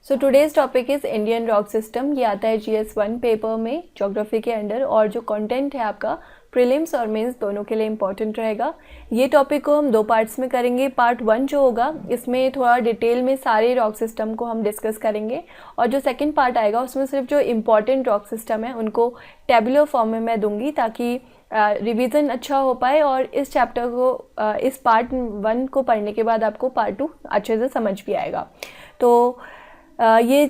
So today's topic is Indian rock system. ये आता है GS1 पेपर में ज्योग्राफी के अंडर, और जो कंटेंट है आपका प्रीलिम्स और मेंस दोनों के लिए इम्पॉर्टेंट रहेगा। ये टॉपिक को हम दो पार्ट्स में करेंगे। पार्ट 1 जो होगा इसमें थोड़ा डिटेल में सारे रॉक सिस्टम को हम डिस्कस करेंगे, और जो सेकंड पार्ट आएगा उसमें सिर्फ जो इम्पॉर्टेंट रॉक सिस्टम है उनको टेबुलर फॉर्म में मैं दूंगी, ताकि रिवीजन अच्छा हो पाए और इस चैप्टर को इस पार्ट 1 को पढ़ने के बाद आपको पार्ट 2 अच्छे से समझ भी आएगा। तो ये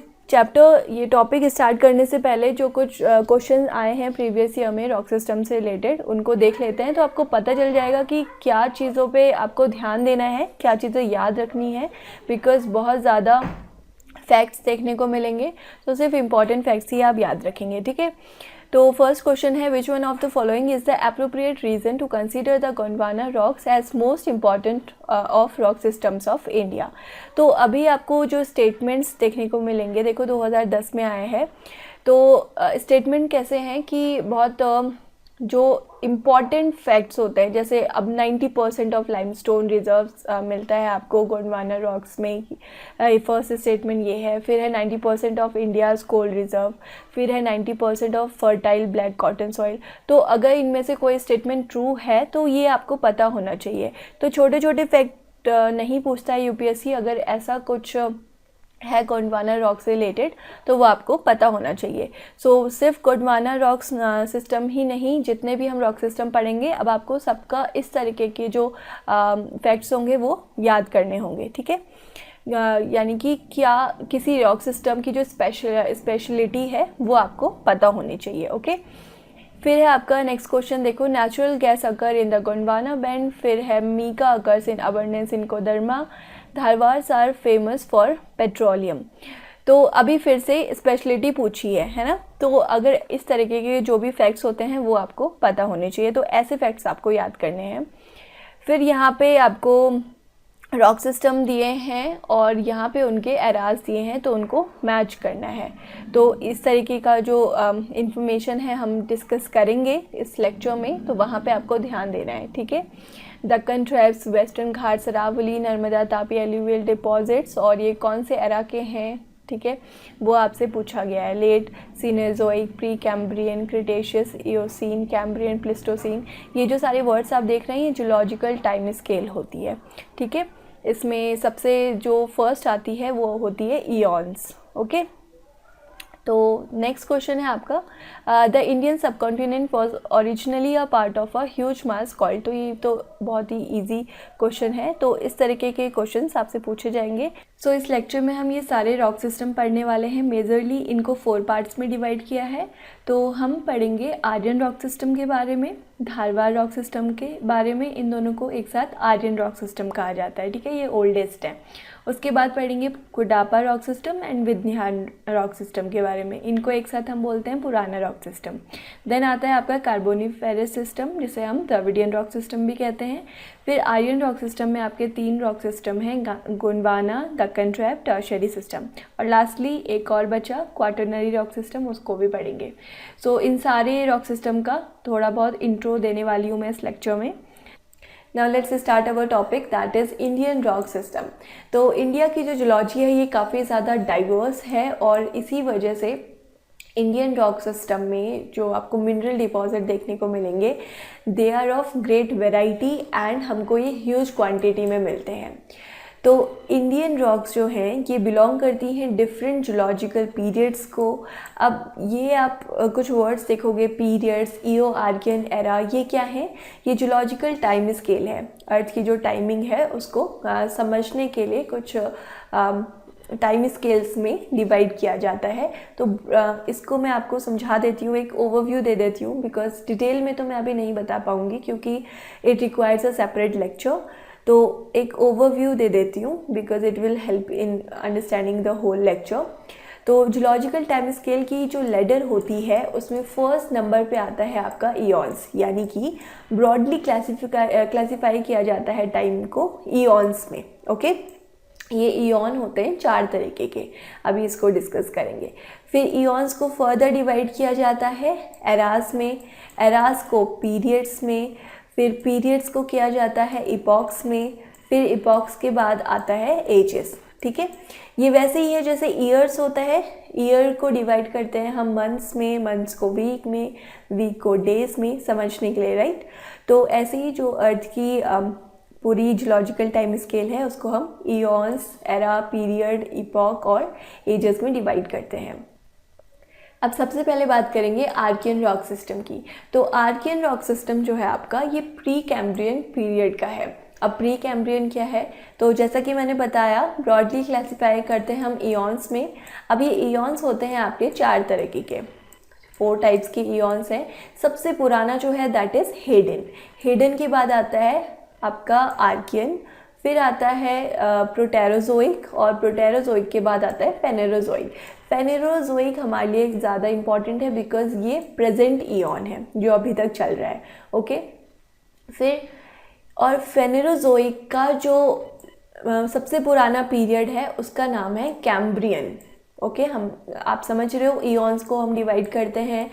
टॉपिक स्टार्ट करने से पहले जो कुछ क्वेश्चन आए हैं प्रीवियस ईयर में रॉक सिस्टम से रिलेटेड, उनको देख लेते हैं, तो आपको पता चल जाएगा कि क्या चीज़ों पे आपको ध्यान देना है, क्या चीज़ें याद रखनी है, बिकॉज़ बहुत ज़्यादा फैक्ट्स देखने को मिलेंगे, तो सिर्फ इम्पॉर्टेंट फैक्ट्स ही आप याद रखेंगे, ठीक है। तो फर्स्ट क्वेश्चन है, which one of the following is the appropriate reason to consider the Gondwana rocks as most important of rock systems of India. तो अभी आपको जो स्टेटमेंट्स देखने को मिलेंगे, देखो 2010 में आए हैं, तो स्टेटमेंट कैसे हैं कि बहुत जो इम्पॉर्टेंट फैक्ट्स होते हैं, जैसे अब 90% ऑफ लाइमस्टोन रिजर्व्स मिलता है आपको गोंडवाना रॉक्स में। फर्स्ट स्टेटमेंट ये है। फिर है 90% ऑफ इंडियाज़ कोल रिजर्व। फिर है 90% of fertile black cotton soil. तो अगर इनमें से कोई स्टेटमेंट ट्रू है तो ये आपको पता होना चाहिए। तो छोटे छोटे फैक्ट नहीं पूछता है यूपीएससी, अगर ऐसा कुछ है गोंडवाना रॉक से रिलेटेड तो वो आपको पता होना चाहिए। सो सिर्फ गोंडवाना रॉक्स सिस्टम ही नहीं, जितने भी हम रॉक सिस्टम पढ़ेंगे अब आपको सबका इस तरीके के जो फैक्ट्स होंगे वो याद करने होंगे, ठीक है। यानी कि क्या किसी रॉक सिस्टम की जो स्पेशलिटी है वो आपको पता होनी चाहिए, ओके। फिर है आपका नेक्स्ट क्वेश्चन, देखो natural gas occur in the Gondwana band. फिर है mica occurs in abundance in Koderma. Dharwar are famous for petroleum. तो अभी फिर से स्पेशलिटी पूछी है ना, तो अगर इस तरीके के जो भी फैक्ट्स होते हैं वो आपको पता होने चाहिए, तो ऐसे फैक्ट्स आपको याद करने हैं। फिर यहाँ पे आपको रॉक सिस्टम दिए हैं और यहाँ पे उनके एराज दिए हैं, तो उनको मैच करना है। तो इस तरीके का जो इंफॉर्मेशन है हम डिस्कस करेंगे इस लेक्चर में, तो वहाँ पे आपको ध्यान देना है, ठीक है। Deccan traps, western Ghats, Aravalli, Narmada, Tapi alluvial deposits, और ये कौन से एरा के हैं, ठीक है, वो आपसे पूछा गया है। Late Cenozoic, pre Cambrian, Cretaceous, Eocene, Cambrian, Pleistocene. ये जो सारे वर्ड्स आप देख रहे हैं ये जियोलॉजिकल टाइम स्केल होती है, ठीक है। इसमें सबसे जो फर्स्ट आती है वो होती है ईयॉन्स, ओके। तो नेक्स्ट क्वेश्चन है आपका, the Indian subcontinent was originally a part of a huge mass called. तो ये तो बहुत ही इजी क्वेश्चन है, तो इस तरीके के क्वेश्चंस आपसे पूछे जाएंगे। सो इस लेक्चर में हम ये सारे रॉक सिस्टम पढ़ने वाले हैं। मेजरली इनको 4 पार्ट्स में डिवाइड किया है। तो हम पढ़ेंगे आर्यन रॉक सिस्टम के बारे में, धारवाड़ रॉक सिस्टम के बारे में, इन दोनों को एक साथ आर्यन रॉक सिस्टम कहा जाता है, ठीक है, ये ओल्डेस्ट है। उसके बाद पढ़ेंगे Cuddapah rock system and Vindhyan rock system के बारे में, इनको एक साथ हम बोलते हैं पुराना रॉक सिस्टम। देन आता है आपका कार्बोनिफेरस सिस्टम, जिसे हम द्रविडियन रॉक सिस्टम भी कहते हैं। फिर आर्यन रॉक सिस्टम में आपके 3 रॉक सिस्टम हैं, Gondwana, Deccan trap, tertiary system, और लास्टली एक और बचा क्वाटरनरी रॉक सिस्टम, उसको भी पढ़ेंगे। सो इन सारे रॉक सिस्टम का थोड़ा बहुत इंट्रो देने वाली हूँ मैं इस लेक्चर में। Now let's start our topic, that is Indian rock system। तो इंडिया की जो जियोलॉजी है ये काफ़ी ज़्यादा डाइवर्स है, और इसी वजह से इंडियन रॉक सिस्टम में जो आपको मिनरल डिपॉजिट देखने को मिलेंगे they are of great variety and हमको ये ह्यूज क्वांटिटी में मिलते हैं। तो इंडियन रॉक्स जो हैं ये बिलोंग करती हैं डिफरेंट जियोलॉजिकल पीरियड्स को। अब ये आप कुछ वर्ड्स देखोगे, पीरियड्स, ईओ, आर्कियन, एरा, ये क्या है, ये जियोलॉजिकल टाइम स्केल है। अर्थ की जो टाइमिंग है उसको समझने के लिए कुछ टाइम स्केल्स में डिवाइड किया जाता है। तो इसको मैं आपको समझा देती हूँ, एक ओवरव्यू दे देती हूँ, बिकॉज डिटेल में तो मैं अभी नहीं बता पाऊँगी क्योंकि it requires a separate lecture. तो एक ओवरव्यू दे देती हूँ because it will help in understanding the whole lecture. तो जियोलॉजिकल टाइम स्केल की जो लेडर होती है उसमें फर्स्ट नंबर पे आता है आपका ईयॉन्स, यानी कि ब्रॉडली क्लासीफाई किया जाता है टाइम को ईयॉन्स में, ओके। ये ईयॉन होते हैं 4 तरीके के, अभी इसको डिस्कस करेंगे। फिर ईयॉन्स को फर्दर डिवाइड किया जाता है एरास में, एरास को पीरियड्स में, फिर पीरियड्स को किया जाता है इपॉक्स में, फिर इपॉक्स के बाद आता है एजेस। ठीक है। ये वैसे ही है जैसे ईयर्स होता है, ईयर को डिवाइड करते हैं हम मंथ्स में, मंथ्स को वीक में, वीक को डेज में, समझने के लिए, राइट। तो ऐसे ही जो अर्थ की पूरी जियोलॉजिकल टाइम स्केल है उसको हम ईयॉन्स, एरा, पीरियड, इपॉक और एजेस में डिवाइड करते हैं। अब सबसे पहले बात करेंगे आर्कियन रॉक सिस्टम की। तो आर्कियन रॉक सिस्टम जो है आपका, ये प्री कैम्ब्रियन पीरियड का है। अब प्री कैम्ब्रियन क्या है, तो जैसा कि मैंने बताया ब्रॉडली क्लासीफाई करते हैं हम ईयॉन्स में। अब ये ईयॉन्स होते हैं आपके 4 तरह के, 4 टाइप्स के ईयॉन्स हैं। सबसे पुराना जो है दैट इज़ हेडन। हेडन के बाद आता है आपका आर्कियन, फिर आता है प्रोटेरोजोइक, और प्रोटेरोजोइक के बाद आता है फेनेरोजोइक। फेनेरोजोइक हमारे लिए ज़्यादा इम्पॉर्टेंट है बिकॉज ये प्रेजेंट ईयॉन है जो अभी तक चल रहा है, ओके। फिर और फेनेरोजोइक का जो सबसे पुराना पीरियड है उसका नाम है कैम्ब्रियन, ओके। हम आप समझ रहे हो, ईयॉन्स को हम डिवाइड करते हैं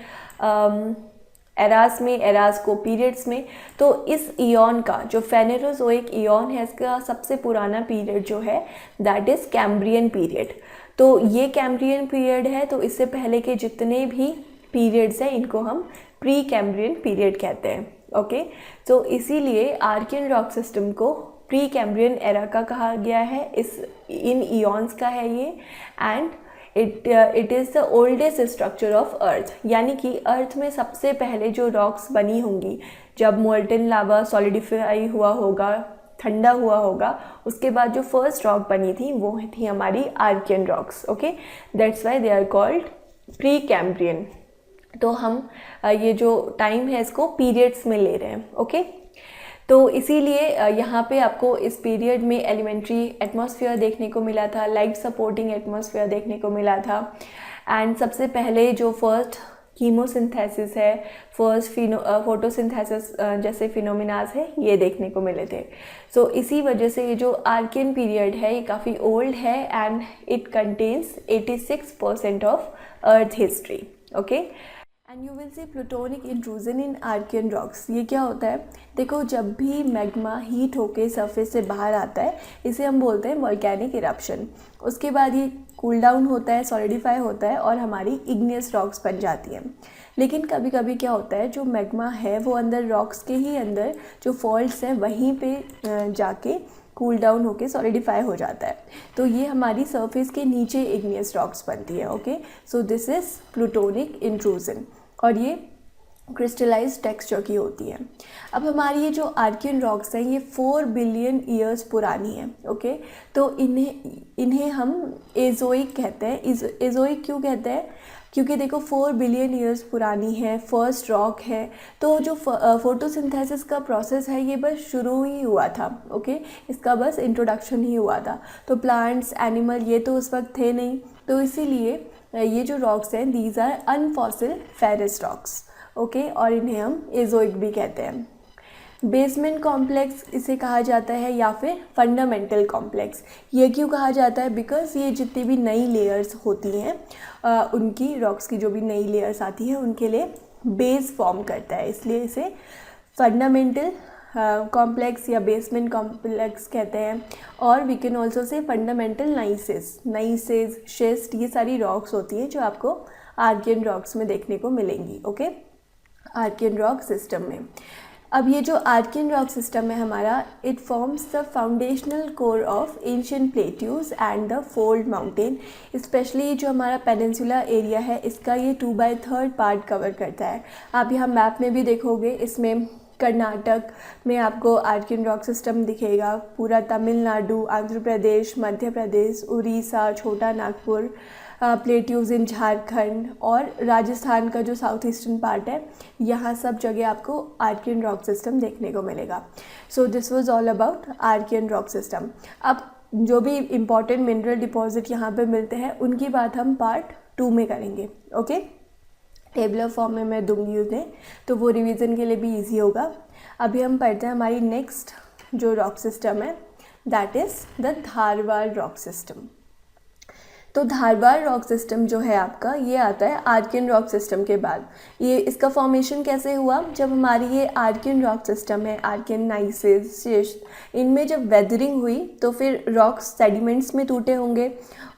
एरास में, एरास को पीरियड्स में। तो इस ईयॉन का जो फेनेरोजोइक ईयॉन है इसका सबसे पुराना पीरियड जो है दैट इज़ कैम्ब्रियन पीरियड। तो ये कैम्ब्रियन पीरियड है, तो इससे पहले के जितने भी पीरियड्स हैं इनको हम प्री कैम्ब्रियन पीरियड कहते हैं, ओके। तो इसीलिए आर्कियन रॉक सिस्टम को प्री कैम्ब्रियन एरा का कहा गया है, इन ईयॉन्स का है ये। And it is the oldest structure of earth, यानी कि अर्थ में सबसे पहले जो रॉक्स बनी होंगी, जब मोल्टन लावा सॉलिडिफाई हुआ होगा, ठंडा हुआ होगा, उसके बाद जो फर्स्ट रॉक बनी थी वो थी हमारी Archaean rocks, okay. That's why they are called pre Cambrian. तो हम ये जो टाइम है इसको पीरियड्स में ले रहे हैं, ओके। तो इसीलिए यहाँ पे आपको इस पीरियड में एलिमेंट्री एटमॉस्फेयर देखने को मिला था, लाइफ सपोर्टिंग एटमॉस्फेयर देखने को मिला था। एंड सबसे पहले जो फर्स्ट कीमोसिंथेसिस है, फर्स्ट फोटोसिंथेसिस जैसे फिनोमिनाज है, ये देखने को मिले थे। सो इसी वजह से ये जो आर्कियन पीरियड है ये काफ़ी ओल्ड है and it contains 86% of earth history, okay. And you will see plutonic intrusion in Archaean rocks. ये क्या होता है, देखो जब भी मैग्मा हीट होके सरफेस से बाहर आता है इसे हम बोलते हैं वोल्केनिक इरप्शन। उसके बाद ये कूल डाउन होता है, सॉलिडिफाई होता है और हमारी इग्नियस रॉक्स बन जाती हैं। लेकिन कभी कभी क्या होता है, जो मैग्मा है वो अंदर रॉक्स के ही अंदर जो फॉल्ट्स हैं वहीं पे जाके कूल डाउन होके सॉलिडिफाई हो जाता है। तो ये हमारी सरफेस के नीचे इग्नियस रॉक्स बनती है, okay. So this is plutonic intrusion और ये क्रिस्टलाइज्ड टेक्सचर की होती है। अब हमारी ये जो आर्कियन रॉक्स हैं ये 4 बिलियन ईयर्स पुरानी हैं, ओके। तो इन्हें हम एजोइक कहते हैं। एजोइक क्यों कहते हैं, क्योंकि देखो 4 बिलियन ईयर्स पुरानी है, फर्स्ट रॉक है। तो जो फोटोसिंथेसिस का प्रोसेस है ये बस शुरू ही हुआ था, ओके। इसका बस इंट्रोडक्शन ही हुआ था। तो प्लांट्स, एनिमल ये तो उस वक्त थे नहीं, तो इसीलिए ये जो रॉक्स हैं these are unfossiliferous rocks, okay. और इन्हें हम एजोइक भी कहते हैं। बेसमेंट कॉम्प्लेक्स इसे कहा जाता है या फिर फंडामेंटल कॉम्प्लेक्स। ये क्यों कहा जाता है, बिकॉज ये जितनी भी नई लेयर्स होती हैं उनकी, रॉक्स की जो भी नई लेयर्स आती हैं उनके लिए बेस फॉर्म करता है, इसलिए इसे फंडामेंटल कॉम्प्लेक्स या बेसमेंट कॉम्प्लेक्स कहते हैं। और we can also say fundamental gneisses, schist, ये सारी रॉक्स होती हैं जो आपको आर्कियन रॉक्स में देखने को मिलेंगी, ओके, आर्कियन रॉक सिस्टम में। अब ये जो आर्कियन रॉक सिस्टम है हमारा, it forms the foundational core of ancient plateaus and the fold mountain. Specially जो हमारा पेनिनसुला एरिया है इसका ये 2/3 पार्ट कवर करता है। आप यहाँ मैप में भी देखोगे, इसमें कर्नाटक में आपको आर्कियन रॉक सिस्टम दिखेगा, पूरा तमिलनाडु, आंध्र प्रदेश, मध्य प्रदेश, उड़ीसा, छोटा नागपुर, प्लेट्यूज इन झारखंड और राजस्थान का जो साउथ ईस्टर्न पार्ट है, यहाँ सब जगह आपको आर्कियन रॉक सिस्टम देखने को मिलेगा। So this was all about Archaean rock system. अब जो भी इम्पॉर्टेंट मिनरल डिपॉजिट यहाँ पे मिलते हैं उनकी बात हम पार्ट 2 में करेंगे, ओके। टेबलर फॉर्म में मैं दूंगी उन्हें, तो वो रिवीजन के लिए भी ईजी होगा। अभी हम पढ़ते हैं हमारी नेक्स्ट जो रॉक सिस्टम है, that is the Dharwad rock system. तो धारवाड़ रॉक सिस्टम जो है आपका, ये आता है आर्कियन रॉक सिस्टम के बाद। ये इसका फॉर्मेशन कैसे हुआ, जब हमारी ये आर्कियन रॉक सिस्टम है, आर्कियन नाइसेस शिस्ट, इनमें जब वेदरिंग हुई तो फिर रॉक्स सेडिमेंट्स में टूटे होंगे।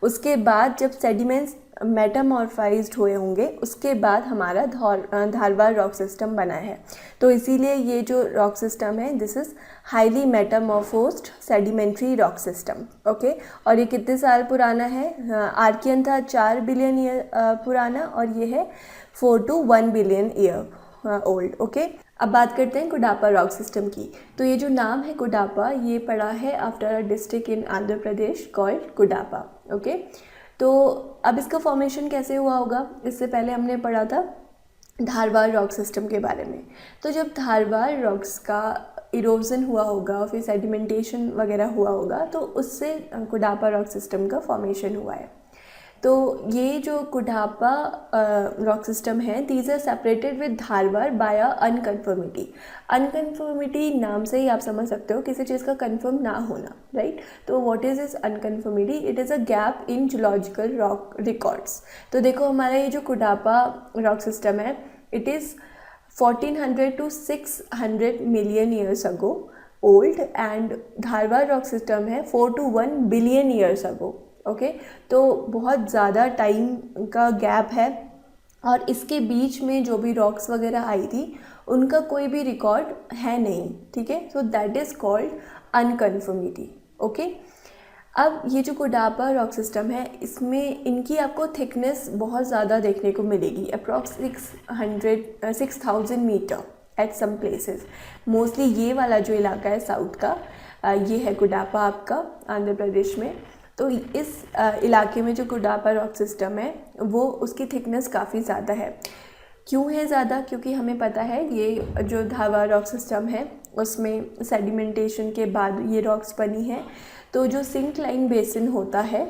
उसके बाद जब सेडिमेंट्स मेटामॉर्फाइज्ड हुए होंगे, उसके बाद हमारा धारवाड़ रॉक सिस्टम बना है। तो इसीलिए ये जो रॉक सिस्टम है, this is highly metamorphosed sedimentary rock system. Okay, और ये कितने साल पुराना है? आर्कियन था 4 बिलियन ईयर पुराना, और ये है 4 to 1 billion year old. Okay, अब बात करते हैं कुडापा रॉक सिस्टम की। तो ये जो नाम है कुडापा, ये पड़ा है after a district in Andhra Pradesh called Cuddapah. Okay, तो अब इसका फॉर्मेशन कैसे हुआ होगा, इससे पहले हमने पढ़ा था धारवाड़ रॉक सिस्टम के बारे में। तो जब धारवाड़ रॉक्स का इरोजन हुआ होगा, फिर सेडिमेंटेशन वगैरह हुआ होगा, तो उससे कुडापा रॉक सिस्टम का फॉर्मेशन हुआ है। तो ये जो कुडापा रॉक सिस्टम है, these are separated with Dharwar by a unconformity. Unconformity नाम से ही आप समझ सकते हो किसी चीज़ का कन्फर्म ना होना, राइट। तो what is this unconformity? It is a gap in geological rock records. तो देखो हमारा ये जो कुडापा रॉक सिस्टम है, it is 1400 to 600 million years ago old, and Dharwar rock system है 4 to 1 billion years ago. Okay, तो बहुत ज़्यादा टाइम का गैप है, और इसके बीच में जो भी रॉक्स वगैरह आई थी उनका कोई भी रिकॉर्ड है नहीं, ठीक है। So that is called unconformity. Okay, अब ये जो कुडापा रॉक सिस्टम है, इसमें इनकी आपको थिकनेस बहुत ज़्यादा देखने को मिलेगी, approx 6000 metre at some places. Mostly ये वाला जो इलाका है साउथ का, ये है कुडापा आपका आंध्र प्रदेश में। तो इस इलाके में जो कुडापा रॉक सिस्टम है, वो उसकी थिकनेस काफ़ी ज़्यादा है। क्यों है ज़्यादा? क्योंकि हमें पता है ये जो धारवाड़ रॉक सिस्टम है, उसमें सेडिमेंटेशन के बाद ये रॉक्स बनी है। तो जो सिंक्लाइन बेसिन होता है,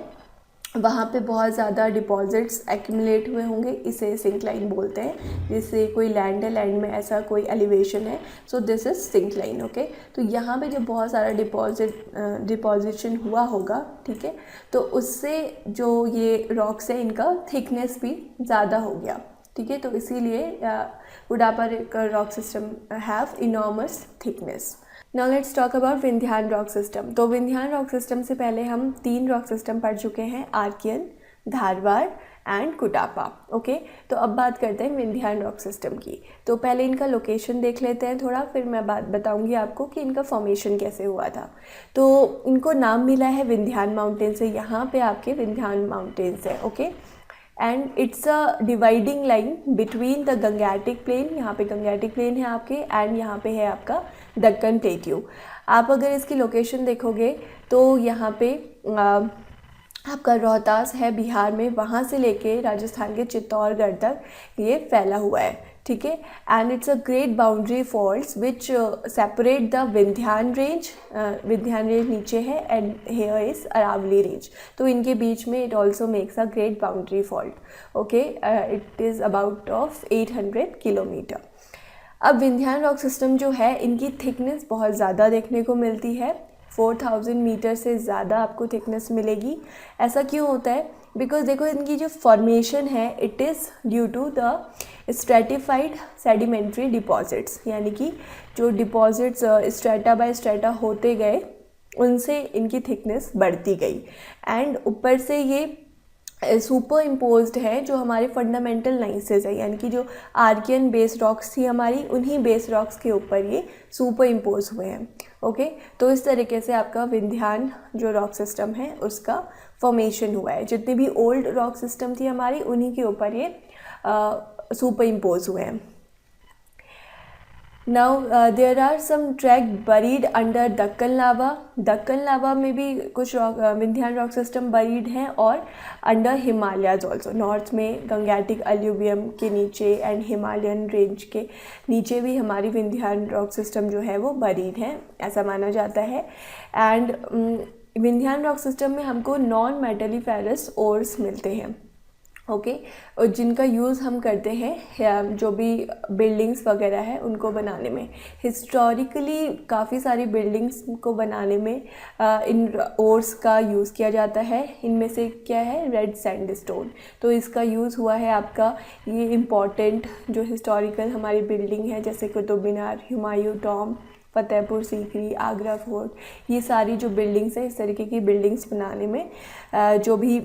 वहाँ पे बहुत ज़्यादा डिपॉजिट्स एक्यूमुलेट हुए होंगे, इसे सिंक्लाइन बोलते हैं। जैसे कोई लैंड है, लैंड में ऐसा कोई एलिवेशन है, so this is syncline. Okay, तो यहाँ पे जब बहुत सारा डिपॉजिशन हुआ होगा, ठीक है, तो उससे जो ये रॉक्स है, इनका थिकनेस भी ज़्यादा हो गया, ठीक है। तो इसीलिए Cuddapah rock system have enormous thickness. Now let's talk about Vindhyan rock system. तो विंध्यान रॉक सिस्टम से पहले हम 3 रॉक सिस्टम पढ़ चुके हैं, Archaean, Dharwad and Cuddapah. Okay, तो अब बात करते हैं विंध्यान रॉक सिस्टम की। तो पहले इनका लोकेशन देख लेते हैं थोड़ा, फिर मैं बात बताऊंगी आपको कि इनका फॉर्मेशन कैसे हुआ था। तो इनको नाम मिला है विंध्यान माउंटेन से, यहाँ पे आपके विंध्यान माउंटेन्स है। Okay, and it's a dividing line between the Gangetic plain, यहाँ पे गंगैटिक प्लेन है आपके, एंड यहाँ पे है आपका दक्कन प्लेट्यू। आप अगर इसकी लोकेशन देखोगे तो यहाँ पे आपका रोहतास है बिहार में, वहाँ से लेके राजस्थान के चित्तौड़गढ़ तक ये फैला हुआ है, ठीक है। And it's a great boundary faults which separate the Vindhyan range. Vindhyan range नीचे है, and here is Aravalli range. तो इनके बीच में it also makes a great boundary fault. Okay, it is about of 800 kilometre. अब विंध्यान रॉक सिस्टम जो है, इनकी थिकनेस बहुत ज़्यादा देखने को मिलती है, 4000 मीटर से ज़्यादा आपको थिकनेस मिलेगी। ऐसा क्यों होता है? बिकॉज देखो इनकी जो फॉर्मेशन है, it is due to the stratified sedimentary deposits, यानी कि जो डिपॉजिट्स स्ट्रेटा बाय स्ट्रेटा होते गए, उनसे इनकी थिकनेस बढ़ती गई। एंड ऊपर से ये सुपर इम्पोज्ड है जो हमारे फंडामेंटल नाइसेस है, यानी कि जो आर्कियन बेस रॉक्स थी हमारी, उन्हीं बेस रॉक्स के ऊपर ये सुपर इम्पोज हुए हैं। ओके, तो इस तरीके से आपका विंध्यान जो रॉक सिस्टम है उसका फॉर्मेशन हुआ है। जितनी भी ओल्ड रॉक सिस्टम थी हमारी, उन्हीं के ऊपर ये सुपर इम्पोज हुए हैं। Now there are some track buried under Deccan lava. Deccan lava में भी कुछ विंध्यान रॉक सिस्टम बरीड हैं, और अंडर हिमालयाज ऑल्सो, नॉर्थ में गंगैटिक अलुवियम के नीचे एंड हिमालयन रेंज के नीचे भी हमारी विंध्यान रॉक सिस्टम जो है वो बरीड है, ऐसा माना जाता है। एंड विंध्यान रॉक सिस्टम में हमको नॉन मेटलीफेरस ओर्स मिलते हैं। ओके और जिनका यूज़ हम करते हैं जो भी बिल्डिंग्स वगैरह है उनको बनाने में। हिस्टोरिकली काफ़ी सारी बिल्डिंग्स को बनाने में इन ओर्स का यूज़ किया जाता है। इनमें से क्या है, रेड सैंडस्टोन। तो इसका यूज़ हुआ है आपका, ये इम्पॉर्टेंट जो हिस्टोरिकल हमारी बिल्डिंग है जैसे कुतुब मीनार, हुमायूं टॉम, फतेहपुर सीकरी, आगरा फोर्ट, ये सारी जो बिल्डिंग्स हैं, इस तरीके की बिल्डिंग्स बनाने में जो भी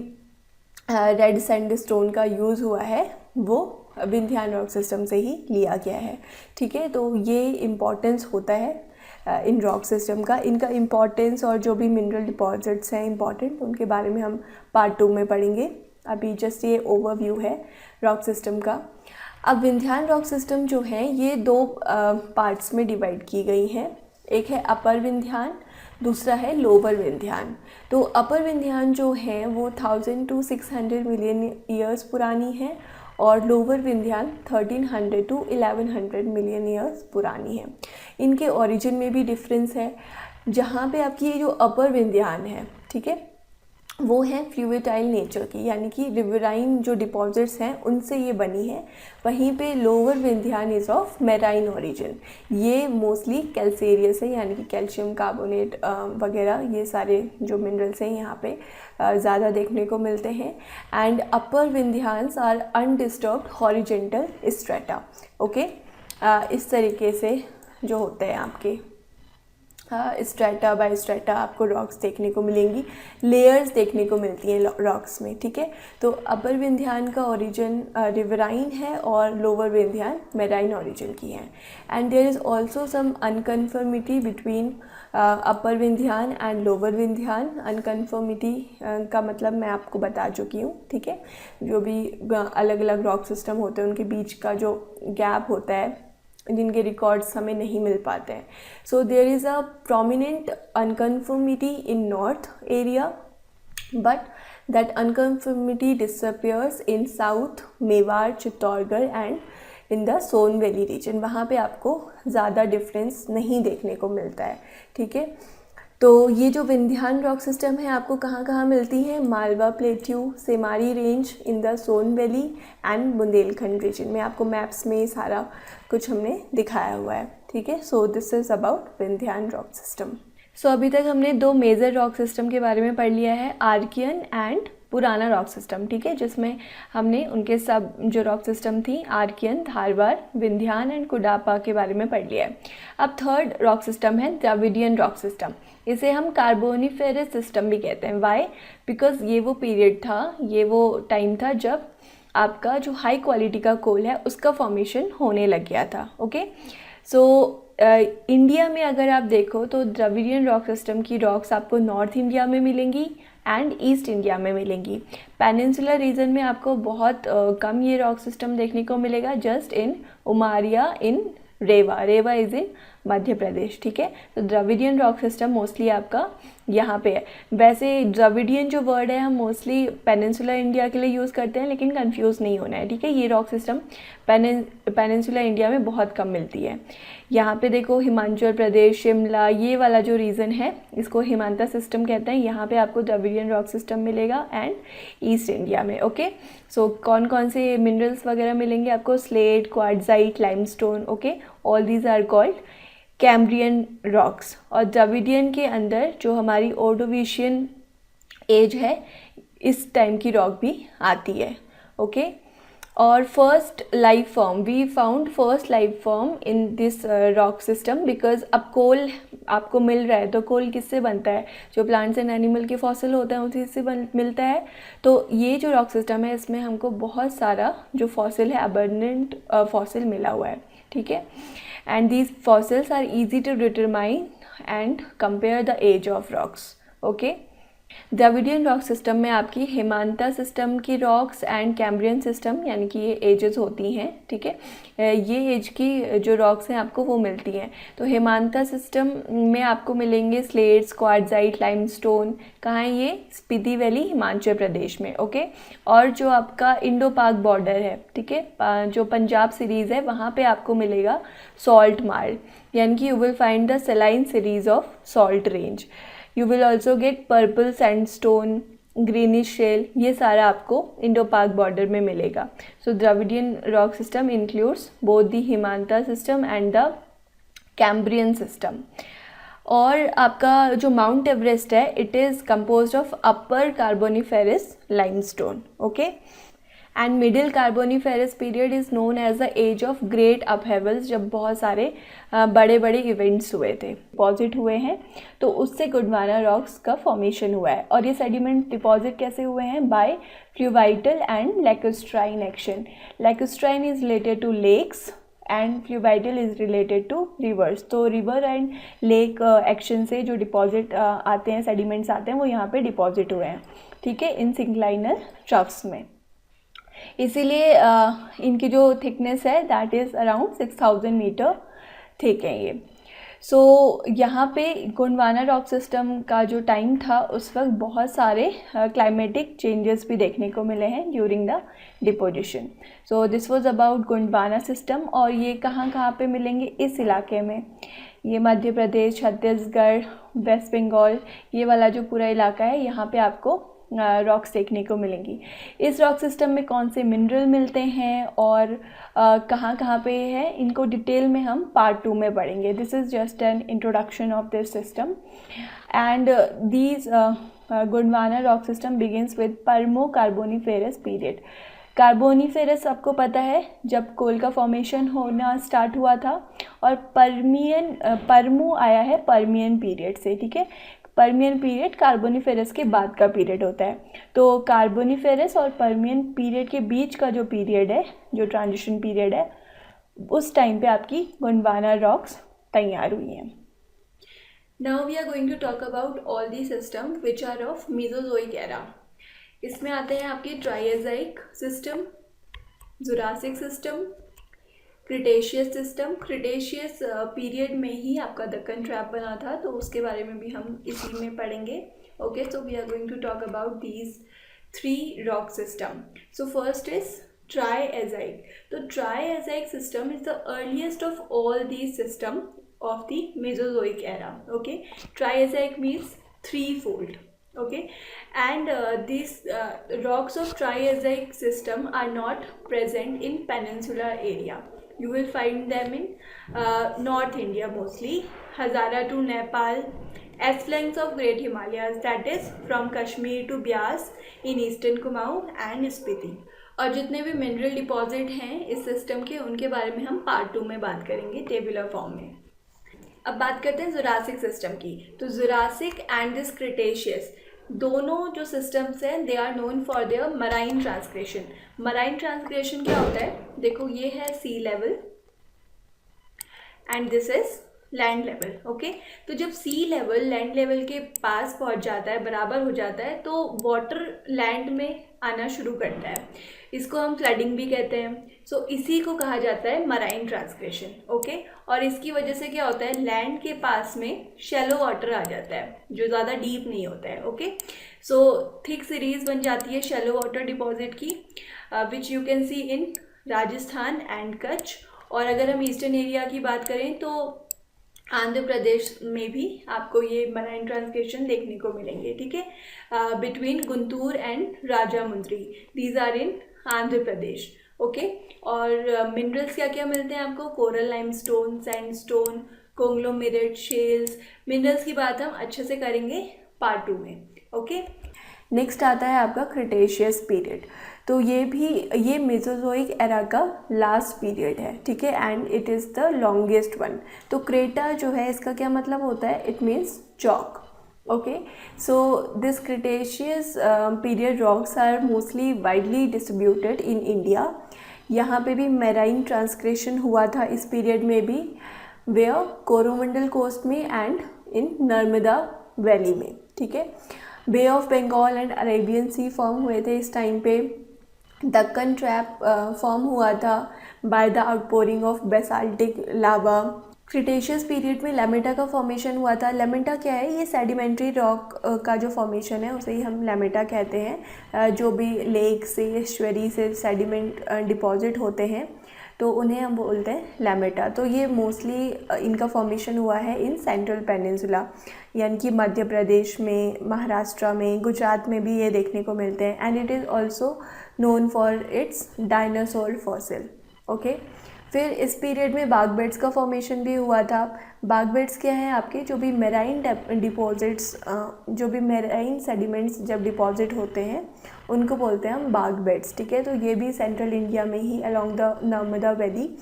रेड सैंडस्टोन का यूज़ हुआ है वो विंध्यान रॉक सिस्टम से ही लिया गया है। ठीक है, तो ये इम्पॉर्टेंस होता है इन रॉक सिस्टम का। इनका इम्पॉर्टेंस और जो भी मिनरल डिपॉजिट्स हैं इम्पॉर्टेंट, उनके बारे में हम पार्ट 2 में पढ़ेंगे। अभी जस्ट ये ओवरव्यू है रॉक सिस्टम का। अब विंध्यान रॉक सिस्टम जो है ये 2 पार्ट्स में डिवाइड की गई हैं। एक है अपर विंध्यान, दूसरा है लोअर विंध्यान। तो अपर विंध्यान जो है वो 1000 to 600 मिलियन ईयर्स पुरानी है और lower Vindhyan 1300 to 1100 million years पुरानी है। इनके ओरिजिन में भी डिफरेंस है। जहाँ पे आपकी ये जो अपर विंध्यान है, ठीक है, वो है फ्लूविटाइल नेचर की, यानी कि रिवराइन जो डिपॉजिट्स हैं उनसे ये बनी है। वहीं पे lower Vindhyan is of marine origin. ये मोस्टली कैल्सेरियस है, यानी कि कैल्शियम कार्बोनेट वगैरह ये सारे जो मिनरल्स हैं यहाँ पे ज़्यादा देखने को मिलते हैं। And upper Vindhyans are undisturbed horizontal strata. Okay, इस तरीके से जो होते हैं आपके स्ट्रेटा बाय स्ट्रेटा आपको रॉक्स देखने को मिलेंगी, लेयर्स देखने को मिलती हैं रॉक्स में। ठीक है, तो अपर विंध्यान का ओरिजिन रिवराइन है और लोअर विंध्यान मैराइन ओरिजिन की है। And there is also some unconformity between upper Vindhyan and lower Vindhyan. Unconformity का मतलब मैं आपको बता चुकी हूँ। ठीक है, जो भी अलग अलग रॉक सिस्टम होते हैं उनके बीच का जो गैप होता है, जिनके रिकॉर्ड्स हमें नहीं मिल पाते हैं। So there is a prominent unconformity in north area, but that unconformity disappears in south, Mewar, Chittorgarh and in the Son valley region. वहाँ पे आपको ज़्यादा डिफरेंस नहीं देखने को मिलता है। ठीक है, तो ये जो विंध्यान रॉक सिस्टम है आपको कहाँ कहाँ मिलती हैं, Malwa plateau, Semri range, in the Son valley and Bundelkhand region में। आपको मैप्स में सारा कुछ हमने दिखाया हुआ है। ठीक है, so this is about Vindhyan rock system. So अभी तक हमने 2 मेजर रॉक सिस्टम के बारे में पढ़ लिया है, आर्कियन एंड पुराना रॉक सिस्टम। ठीक है, जिसमें हमने उनके सब जो रॉक सिस्टम थी, आर्कियन, धारवाड़, विंध्यान एंड कुडापा के बारे में पढ़ लिया है। अब थर्ड रॉक सिस्टम है द्रविडियन रॉक सिस्टम। इसे हम कार्बोनिफेरस सिस्टम भी कहते हैं। वाई? बिकॉज ये वो पीरियड था, ये वो टाइम था जब आपका जो हाई क्वालिटी का कोल है उसका फॉर्मेशन होने लग गया था। ओके, सो इंडिया में अगर आप देखो तो द्रविडियन रॉक सिस्टम की रॉक्स आपको नॉर्थ इंडिया में मिलेंगी एंड ईस्ट इंडिया में मिलेंगी। पेनिनसुलर रीजन में आपको बहुत कम ये रॉक सिस्टम देखने को मिलेगा, just in Umaria in Rewa. Rewa is in Madhya Pradesh. ठीक है, तो द्रविडियन रॉक सिस्टम मोस्टली आपका यहाँ पे है। वैसे द्रविडियन जो वर्ड है हम मोस्टली पेनिनसुलर इंडिया के लिए यूज़ करते हैं, लेकिन कंफ्यूज नहीं होना है। ठीक है, ये रॉक सिस्टम पेनिनसुलर इंडिया में बहुत कम मिलती है। यहाँ पे देखो हिमाचल प्रदेश, शिमला, ये वाला जो रीजन है इसको हिमांता सिस्टम कहते हैं। यहाँ पे आपको द्रविडियन रॉक सिस्टम मिलेगा एंड ईस्ट इंडिया में। ओके, सो कौन कौन से मिनरल्स वगैरह मिलेंगे आपको, slate, quartzite, limestone. Okay, all these are called Cambrian rocks. और द्रविडियन के अंदर जो हमारी ऑर्डोविशियन एज है इस टाइम की रॉक भी आती है। ओके, और first life form, we found first life form in this rock system because अब कोल आपको मिल रहा है, तो कोल किससे बनता है, जो प्लांट्स एंड एनिमल के फॉसिल होते हैं उसी से मिलता है। तो ये जो रॉक सिस्टम है इसमें हमको बहुत सारा जो फॉसिल है, अबंडेंट फॉसिल मिला हुआ है। ठीक है, and these fossils are easy to determine and compare the age of rocks. Okay, Dravidian rock system में आपकी हिमांता सिस्टम की रॉक्स एंड कैम्ब्रियन सिस्टम यानी कि ये एजेस होती हैं। ठीक है, ये एज की जो रॉक्स हैं आपको वो मिलती हैं। तो हिमांता सिस्टम में आपको मिलेंगे स्लेट्स, क्वार्ट्जाइट, लाइमस्टोन। कहाँ है ये, स्पीति वैली, हिमाचल प्रदेश में। ओके, और जो आपका इंडो पाक बॉर्डर है, ठीक है, जो पंजाब सीरीज़ है वहाँ पे आपको मिलेगा सॉल्ट मार्ल, यानी कि you will find the saline series of salt range. You will also get purple sandstone, greenish shale, ये सारा आपको इंडो पाक बॉर्डर में मिलेगा। So Dravidian rock system includes both the Haimanta system and the Cambrian system. और आपका जो माउंट एवरेस्ट है, it is composed of upper Carboniferous limestone, okay. And middle Carboniferous period is known as the age of great upheavals, जब बहुत सारे बड़े बड़े events हुए थे, डिपॉजिट हुए हैं, तो उससे गोंडवाना रॉक्स का फॉर्मेशन हुआ है। और ये सेडिमेंट डिपॉजिट कैसे हुए हैं? By fluvial and lacustrine action. Lacustrine is related to lakes and fluvial is related to rivers. तो रिवर एंड लेक एक्शन से जो डिपॉजिट आते हैं, सेडिमेंट्स आते हैं, वो यहाँ पे डिपॉजिट हुए हैं, ठीक है, इन सिंक्लाइनल ट्रफ्स में। इसीलिए इनकी जो थिकनेस है that is around 6000 metre thick है ये। सो यहाँ पे गोंडवाना रॉक सिस्टम का जो टाइम था, उस वक्त बहुत सारे क्लाइमेटिक चेंजेस भी देखने को मिले हैं during the deposition. So this was about Gondwana system. और ये कहाँ कहाँ पे मिलेंगे? इस इलाके में, ये मध्य प्रदेश, छत्तीसगढ़, वेस्ट बंगाल, ये वाला जो पूरा इलाका है, यहाँ पे आपको रॉक्स देखने को मिलेंगी। इस रॉक सिस्टम में कौन से मिनरल मिलते हैं और कहाँ कहाँ पे है, इनको डिटेल में हम पार्ट 2 में पढ़ेंगे। This is just an introduction of this system and these Gondwana rock system begins with Permo Carboniferous period. Carboniferous आपको पता है जब कोल का फॉर्मेशन होना स्टार्ट हुआ था, और पर्मो आया है पर्मियन पीरियड से, ठीक है। पर्मियन पीरियड कार्बोनिफेरस के बाद का पीरियड होता है। तो कार्बोनिफेरस और पर्मियन पीरियड के बीच का जो पीरियड है, जो ट्रांजिशन पीरियड है, उस टाइम पे आपकी गोंडवाना रॉक्स तैयार हुई हैं। Now we are going to talk about all the system which are of Mesozoic era. इसमें आते हैं आपके Triassic system, Jurassic system, Cretaceous system. Cretaceous period में ही आपका दक्कन ट्रैप बना था, तो उसके बारे में भी हम इसी में पढ़ेंगे, okay. So we are going to talk about these 3 rock system. So first is Triassic. तो Triassic system is the earliest of all these system of the Mesozoic era, okay. Triassic means threefold, okay, and these rocks of Triassic system are not present in peninsular area. You will find them in North India mostly, Hazara to Nepal, S-flanks of Great Himalayas, that is from Kashmir to Bias in Eastern Kumaon and Spiti। और जितने भी mineral deposit हैं इस system के, उनके बारे में हम पार्ट 2 में बात करेंगे टेबुलर फॉर्म में। अब बात करते हैं जुरासिक सिस्टम की। तो जुरासिक एंड दिस क्रिटेशियस, दोनों जो सिस्टम्स हैं, they are known for their marine transgression. Marine transgression क्या होता है? देखो, ये है sea level and this is land level, okay. तो जब सी लेवल लैंड लेवल के पास पहुंच जाता है, बराबर हो जाता है, तो वाटर लैंड में आना शुरू करता है। इसको हम फ्लडिंग भी कहते हैं। सो इसी को कहा जाता है मराइन ट्रांसग्रेशन, ओके। और इसकी वजह से क्या होता है, लैंड के पास में शैलो वाटर आ जाता है, जो ज़्यादा डीप नहीं होता है, ओके। सो थिक सीरीज बन जाती है शैलो वाटर डिपॉजिट की, which you can see in Rajasthan and Kutch. और अगर हम ईस्टर्न एरिया की बात करें तो आंध्र प्रदेश में भी आपको ये मराइन ट्रांसग्रेशन देखने को मिलेंगे, ठीक है। Between Guntur and Rajahmundry, these are in Andhra Pradesh, okay. और मिनरल्स क्या क्या मिलते हैं आपको? Coral limestone, sandstone, conglomerate, shales. Minerals की बात हम अच्छे से करेंगे पार्ट 2 में, ओके। नेक्स्ट आता है आपका क्रिटेशियस पीरियड। तो ये मेसोजोइक एरा का लास्ट पीरियड है, ठीक है, and it is the longest one. तो क्रेटा जो है, इसका क्या मतलब होता है? It means chalk, okay. So this Cretaceous period rocks are mostly widely distributed in India. यहाँ पे भी मेराइन ट्रांसग्रेशन हुआ था इस पीरियड में भी, वेयर कोरोमंडल कोस्ट में एंड इन नर्मदा वैली में, ठीक है। Bay of Bengal and Arabian Sea form हुए थे इस टाइम पे। दक्कन ट्रैप फॉर्म हुआ था by the outpouring of basaltic lava. Cretaceous period में लेमेटा का फॉर्मेशन हुआ था। लेमेटा क्या है? ये सेडिमेंट्री रॉक का जो फॉर्मेशन है उसे ही हम लेमेटा कहते हैं। जो भी लेक से, एस्चुअरी से सेडिमेंट डिपॉजिट होते हैं, तो तो उन्हें हम बोलते हैं लैमेटा। तो ये मोस्टली इनका फॉर्मेशन हुआ है इन सेंट्रल पेनिनसुला, यानी कि मध्य प्रदेश में, महाराष्ट्र में, गुजरात में भी ये देखने को मिलते हैं। And it is also known for its dinosaur fossil. Okay, फिर इस पीरियड में बाग बेड्स का फॉर्मेशन भी हुआ था। बाग बेड्स क्या हैं आपके, जो भी मेराइन डिपॉजिट्स, जो भी मेराइन सेडिमेंट्स जब डिपॉजिट होते हैं उनको बोलते हैं हम बाग बेड्स। ठीक है, तो ये भी सेंट्रल इंडिया में ही अलोंग द नर्मदा वैली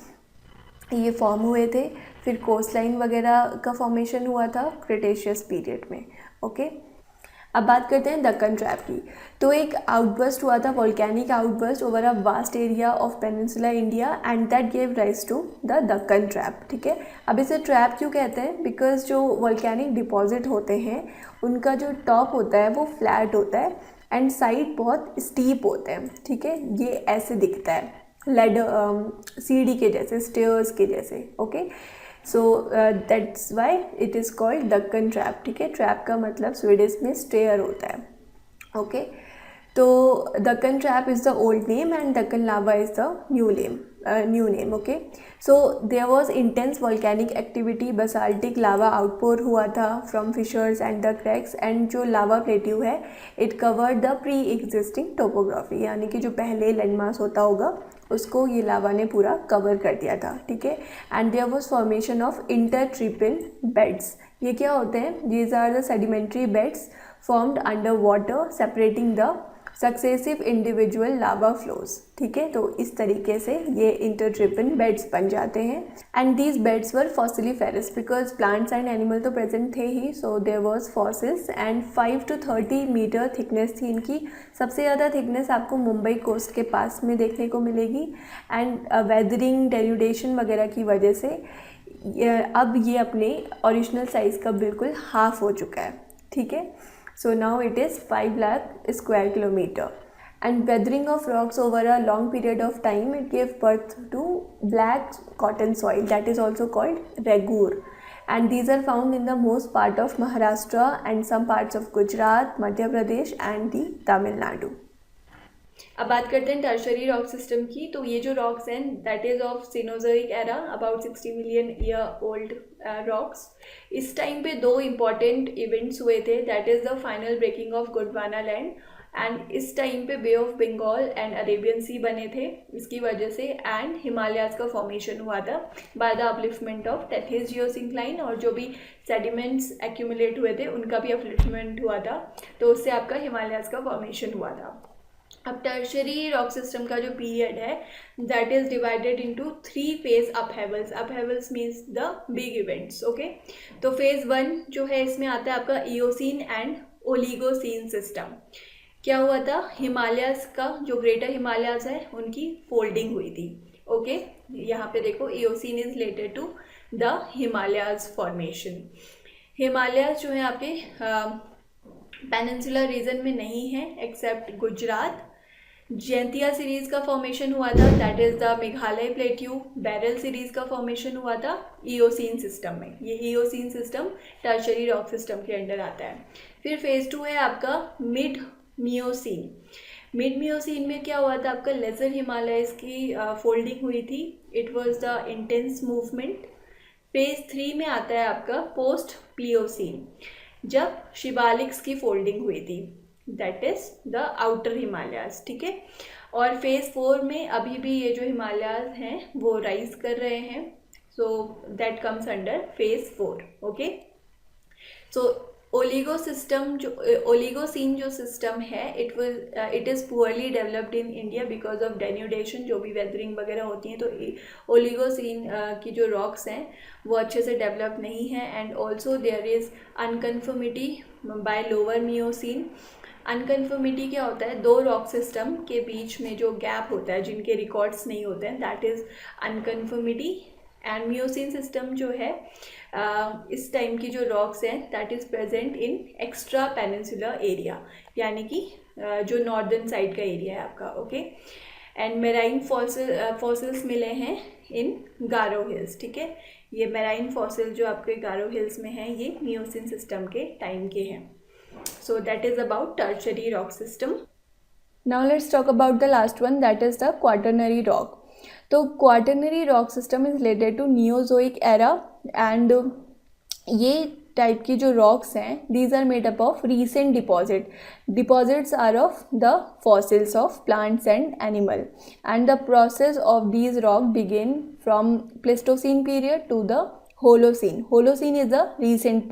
ये फॉर्म हुए थे। फिर कोस्ट लाइन वगैरह का फॉर्मेशन हुआ था क्रिटेशियस पीरियड में। ओके, अब बात करते हैं दक्कन ट्रैप की। तो एक आउटबर्स्ट हुआ था, volcanic outburst over a vast area of peninsula India and that gave rise to the Deccan trap. ठीक है, अब इसे ट्रैप क्यों कहते हैं, बिकॉज जो वॉल्केनिक डिपॉजिट होते हैं उनका जो टॉप होता है वो फ्लैट होता है एंड साइड बहुत स्टीप होते हैं। ठीक है, ये ऐसे दिखता है, लैडर सीढ़ी के जैसे, स्टेयर्स के जैसे। Okay, so that's why it is called Deccan trap. ठीक है, ट्रैप का मतलब स्वीडिश में स्टेयर होता है। ओके, तो Deccan trap is the old name and Deccan lava is the new name. Okay, so there was intense volcanic activity, basaltic lava outpour हुआ था from fissures and the cracks, and जो lava plateau है it covered the pre existing topography, यानी कि जो पहले landmass होता होगा उसको ये लावा ने पूरा कवर कर दिया था। ठीक है, and there was formation of intertrappean beds. ये क्या होते हैं, these are the sedimentary beds formed under water separating the successive individual lava flows. ठीक है, तो इस तरीके से ये इंटरट्रिपल बेड्स बन जाते हैं। And these beds were fossiliferous because plants and animal तो प्रेजेंट थे ही, so there was fossils and 5 to 30 metre thickness थी इनकी। सबसे ज़्यादा थिकनेस आपको मुंबई कोस्ट के पास में देखने को मिलेगी। एंड वेदरिंग, डेन्यूडेशन वगैरह की वजह से अब ये अपने ओरिजिनल साइज़ का बिल्कुल हाफ हो चुका है। ठीक है, so now it is 5 lakh square kilometer, and weathering of rocks over a long period of time it gave birth to black cotton soil that is also called regur, and these are found in the most part of Maharashtra and some parts of Gujarat, Madhya Pradesh and the Tamil Nadu. अब बात करते हैं tertiary rock system की। तो ये जो rocks हैं that is of Cenozoic era, about 60 million year old rocks. इस टाइम पे दो इम्पॉर्टेंट इवेंट्स हुए थे, that is the final breaking of Gondwana land, and इस टाइम पे bay of Bengal and Arabian sea बने थे इसकी वजह से, एंड हिमालयाज़ का फॉर्मेशन हुआ था by the upliftment of Tethys geosyncline, और जो भी सेडिमेंट्स एक्यूमुलेट हुए थे उनका भी अपलिफ्टमेंट हुआ था, तो उससे आपका हिमालयाज़ का फॉर्मेशन हुआ था। अब टर्शरी रॉक सिस्टम का जो पीरियड है that is divided into 3 phase upheavals. Upheavals means the big events. Okay, तो फेज 1 जो है इसमें आता है आपका इयोसीन एंड ओलिगोसीन सिस्टम। क्या हुआ था, हिमालयाज का जो ग्रेटर हिमालयाज है उनकी फोल्डिंग हुई थी। ओके, यहाँ पे देखो Eocene is related to the Himalayas formation. Himalayas जो है आपके पेनिनसुलर रीजन में नहीं है एक्सेप्ट गुजरात। जैंतिया सीरीज का फॉर्मेशन हुआ था, that is the Meghalaya plateau. Barail series का फॉर्मेशन हुआ था इयोसीन सिस्टम में। ये Eocene system tertiary rock system के अंडर आता है। फिर फेज 2 है आपका मिड मियोसीन। मिड मियोसीन में क्या हुआ था, आपका लेजर हिमालयस की फोल्डिंग हुई थी, it was the intense movement. Phase 3 में आता है आपका पोस्ट प्लियोसीन, जब शिवालिक्स की फोल्डिंग हुई थी, that is the outer Himalayas. ठीक है, और फेज 4 में अभी भी ये जो हिमालयाज हैं वो राइज कर रहे हैं, so that comes under phase 4। Okay, so Oligocene जो सिस्टम है it is poorly developed in India because of denudation, जो भी वेदरिंग वगैरह होती हैं, तो ओलिगोसीन की जो रॉक्स हैं वो अच्छे से डेवलप नहीं है। And also there is unconformity by lower Miocene. Unconformity क्या होता है, दो रॉक सिस्टम के बीच में जो गैप होता है जिनके रिकॉर्ड्स नहीं होते हैं, that is unconformity. And Miocene system जो है इस टाइम की जो रॉक्स हैं that is present in extra peninsular area, यानी कि जो नॉर्दर्न साइड का एरिया है आपका। ओके, एंड मेराइन फॉसिल्स मिले हैं इन गारो हिल्स। ठीक है, ये मेराइन फॉसिल जो आपके गारो हिल्स में हैं ये मियोसीन सिस्टम के टाइम के हैं। So that is about tertiary rock system. Now let's talk about the last one, that is the quaternary rock. तो quaternary rock system is related to Neozoic era and ये type की जो rocks हैं these are made up of recent deposits are of the fossils of plants and animal and the process of these rock begin from Pleistocene period to the Holocene is the recent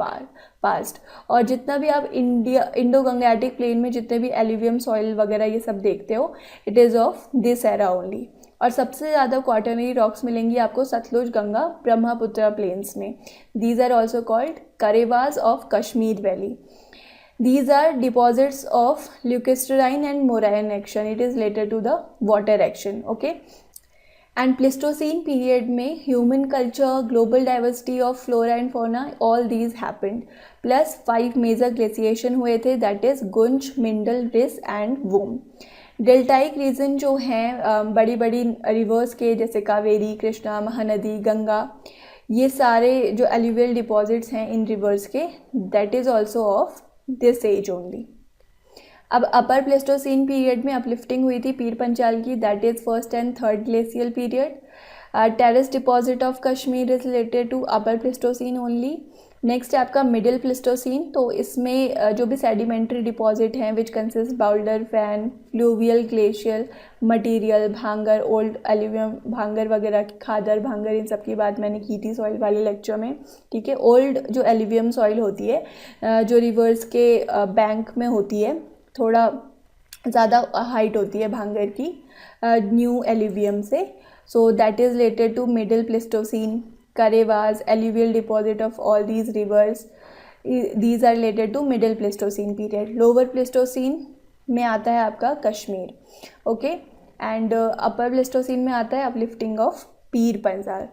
past. और जितना भी आप Indo Gangetic plain में जितने भी alluvium soil वगैरह ये सब देखते हो it is of this era only. और सबसे ज़्यादा क्वाटरनरी रॉक्स मिलेंगी आपको सतलुज गंगा ब्रह्मपुत्र प्लेन्स में। These are also called Karewas of Kashmir valley. These are deposits of leucostrine and moraine action. It is related to the water action. Okay. And Pleistocene period में human culture, global diversity of flora and fauna, all these happened. Plus 5 major glaciation हुए थे, that is Gunj, Mendel, रिस and वोम। Deltaic reason जो हैं बड़ी बड़ी reverse के जैसे कावेरी, कृष्णा, महानदी, गंगा, ये सारे जो एल्यूवियल डिपॉजिट्स हैं इन रिवर्स के that is also of this age only. अब अपर प्लेस्टोसीन पीरियड में अपलिफ्टिंग हुई थी पीर पंचाल की, that is first and third glacial period. Terrace deposit of Kashmir is related to upper Pleistocene only. Next है आपका मिडिल प्लेस्टोसीन, तो इसमें जो भी सेडिमेंट्री डिपॉजिट हैं which consist boulder, fan, fluvial, glacial material, bhangar, old alluvium bhangar वगैरह, खादर भांगर, इन सब की बात मैंने की थी सॉइल वाले लेक्चर में। ठीक है, ओल्ड जो एल्यूवियम सॉइल होती है जो रिवर्स के बैंक में होती है, थोड़ा ज़्यादा हाइट होती है भांगर की न्यू एल्यूवियम से, so that is related to middle Pleistocene. Karewas, alluvial deposit of all these rivers, these are related to middle Pleistocene period. Lower Pleistocene में आता है आपका Kashmir, okay, and upper Pleistocene में आता है uplifting of Pir Panjal.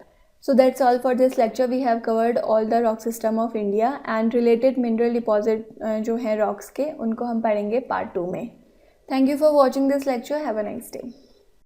So that's all for this lecture. We have covered all the rock system of India and related mineral deposit जो हैं rocks के, उनको हम पढ़ेंगे पार्ट 2 में। Thank you for watching this lecture. Have a nice day.